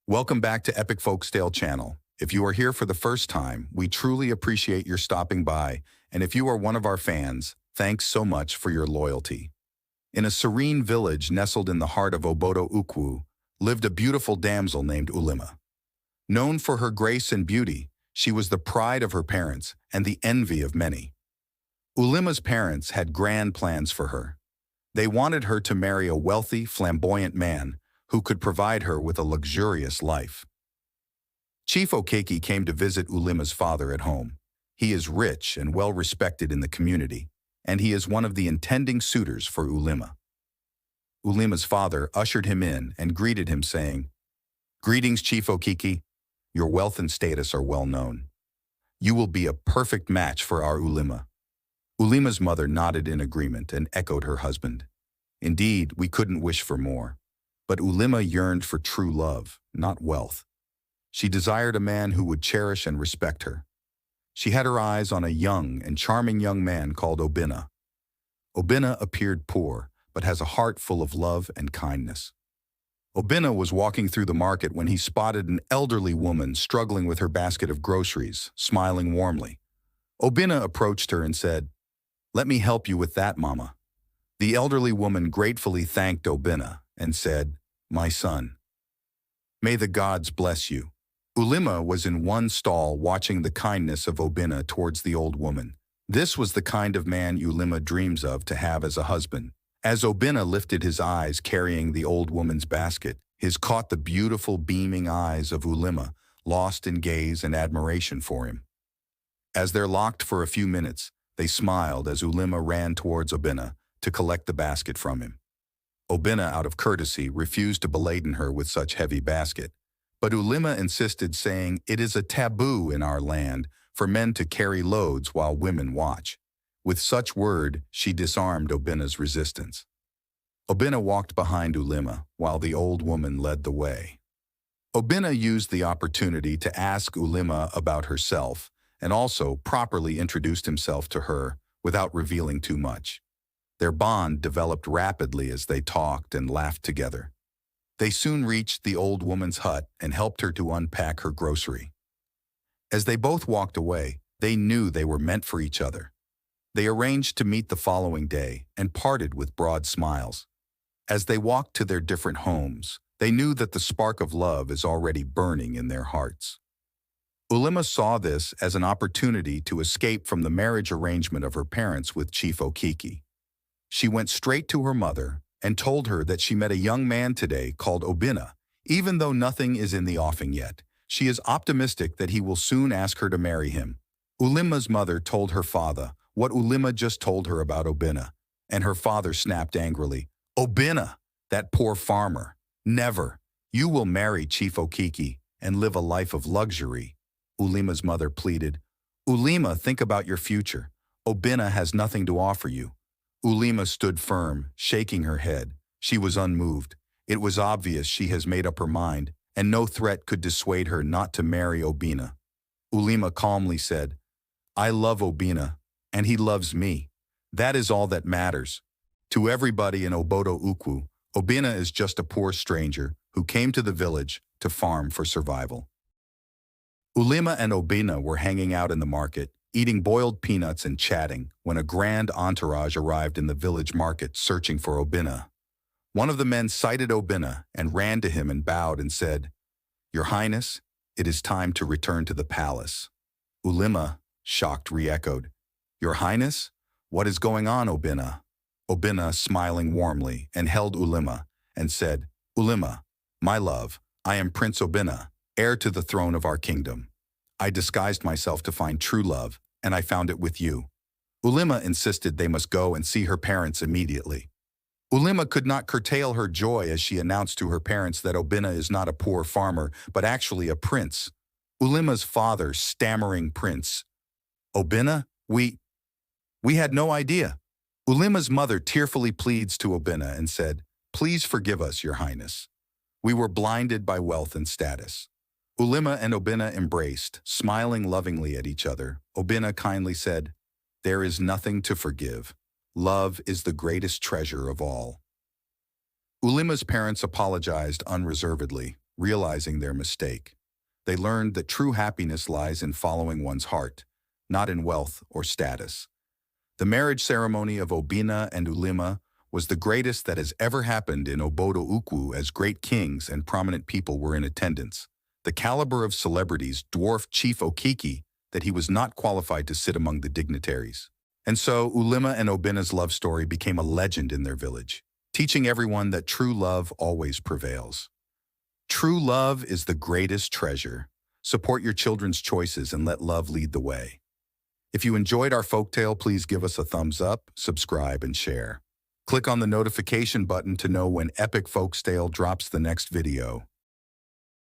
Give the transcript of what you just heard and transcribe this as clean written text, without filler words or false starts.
Welcome back to Epic Folktale channel. If you are here for the first time, we truly appreciate your stopping by, and if you are one of our fans, thanks so much for your loyalty. In a serene village nestled in the heart of Obodo Ukwu, lived a beautiful damsel named Ulimma. Known for her grace and beauty, she was the pride of her parents and the envy of many. Ulimma's parents had grand plans for her. They wanted her to marry a wealthy, flamboyant man who could provide her with a luxurious life. Chief Okeke came to visit Ulimma's father at home. He is rich and well-respected in the community, and he is one of the intending suitors for Ulimma. Ulimma's father ushered him in and greeted him, saying, "Greetings, Chief Okeke. Your wealth and status are well known. You will be a perfect match for our Ulimma." Ulimma's mother nodded in agreement and echoed her husband. Indeed, we couldn't wish for more. But Ulimma yearned for true love, not wealth. She desired a man who would cherish and respect her. She had her eyes on a young and charming young man called Obinna. Obinna appeared poor, but has a heart full of love and kindness. Obinna was walking through the market when he spotted an elderly woman struggling with her basket of groceries, smiling warmly. Obinna approached her and said, "Let me help you with that, Mama." The elderly woman gratefully thanked Obinna and said, "My son, may the gods bless you." Ulimma was in one stall watching the kindness of Obinna towards the old woman. This was the kind of man Ulimma dreams of to have as a husband. As Obinna lifted his eyes carrying the old woman's basket, his caught the beautiful beaming eyes of Ulimma, lost in gaze and admiration for him. As they're locked for a few minutes, they smiled as Ulimma ran towards Obinna to collect the basket from him. Obinna, out of courtesy, refused to beladen her with such heavy basket. But Ulimma insisted, saying, "It is a taboo in our land for men to carry loads while women watch." With such word, she disarmed Obinna's resistance. Obinna walked behind Ulimma while the old woman led the way. Obinna used the opportunity to ask Ulimma about herself and also properly introduced himself to her without revealing too much. Their bond developed rapidly as they talked and laughed together. They soon reached the old woman's hut and helped her to unpack her grocery. As they both walked away, they knew they were meant for each other. They arranged to meet the following day and parted with broad smiles. As they walked to their different homes, they knew that the spark of love is already burning in their hearts. Ulimma saw this as an opportunity to escape from the marriage arrangement of her parents with Chief Okeke. She went straight to her mother and told her that she met a young man today called Obinna. Even though nothing is in the offing yet, she is optimistic that he will soon ask her to marry him. Ulimma's mother told her father what Ulimma just told her about Obinna, and her father snapped angrily, "Obinna, that poor farmer, never. You will marry Chief Okeke and live a life of luxury." Ulimma's mother pleaded, "Ulimma, think about your future. Obinna has nothing to offer you." Ulimma stood firm, shaking her head. She was unmoved. It was obvious she has made up her mind, and no threat could dissuade her not to marry Obinna. Ulimma calmly said, "I love Obinna, and he loves me. That is all that matters. To everybody in Obodo Ukwu, Obinna is just a poor stranger who came to the village to farm for survival." Ulimma and Obinna were hanging out in the market, eating boiled peanuts and chatting, when a grand entourage arrived in the village market searching for Obinna. One of the men sighted Obinna and ran to him and bowed and said, "Your Highness, it is time to return to the palace." Ulimma, shocked, re-echoed, "Your Highness? What is going on, Obinna?" Obinna, smiling warmly, and held Ulimma and said, "Ulimma, my love, I am Prince Obinna, heir to the throne of our kingdom. I disguised myself to find true love, and I found it with you." Ulimma insisted they must go and see her parents immediately. Ulimma could not curtail her joy as she announced to her parents that Obinna is not a poor farmer, but actually a prince. Ulimma's father, stammering, "Prince Obinna, we had no idea." Ulimma's mother tearfully pleads to Obinna and said, "Please forgive us, Your Highness. We were blinded by wealth and status." Ulimma and Obinna embraced, smiling lovingly at each other. Obinna kindly said, "There is nothing to forgive. Love is the greatest treasure of all." Ulimma's parents apologized unreservedly. realizing their mistake. They learned that true happiness lies in following one's heart, not in wealth or status. The marriage ceremony of Obinna and Ulimma was the greatest that has ever happened in Obodo Ukwu, as great kings and prominent people were in attendance. The caliber of celebrities dwarfed Chief Okiki that he was not qualified to sit among the dignitaries. And so Ulimma and Obinna's love story became a legend in their village, teaching everyone that true love always prevails. True love is the greatest treasure. Support your children's choices and let love lead the way. If you enjoyed our folktale, please give us a thumbs up, subscribe, and share. Click on the notification button to know when Epic Folktale drops the next video.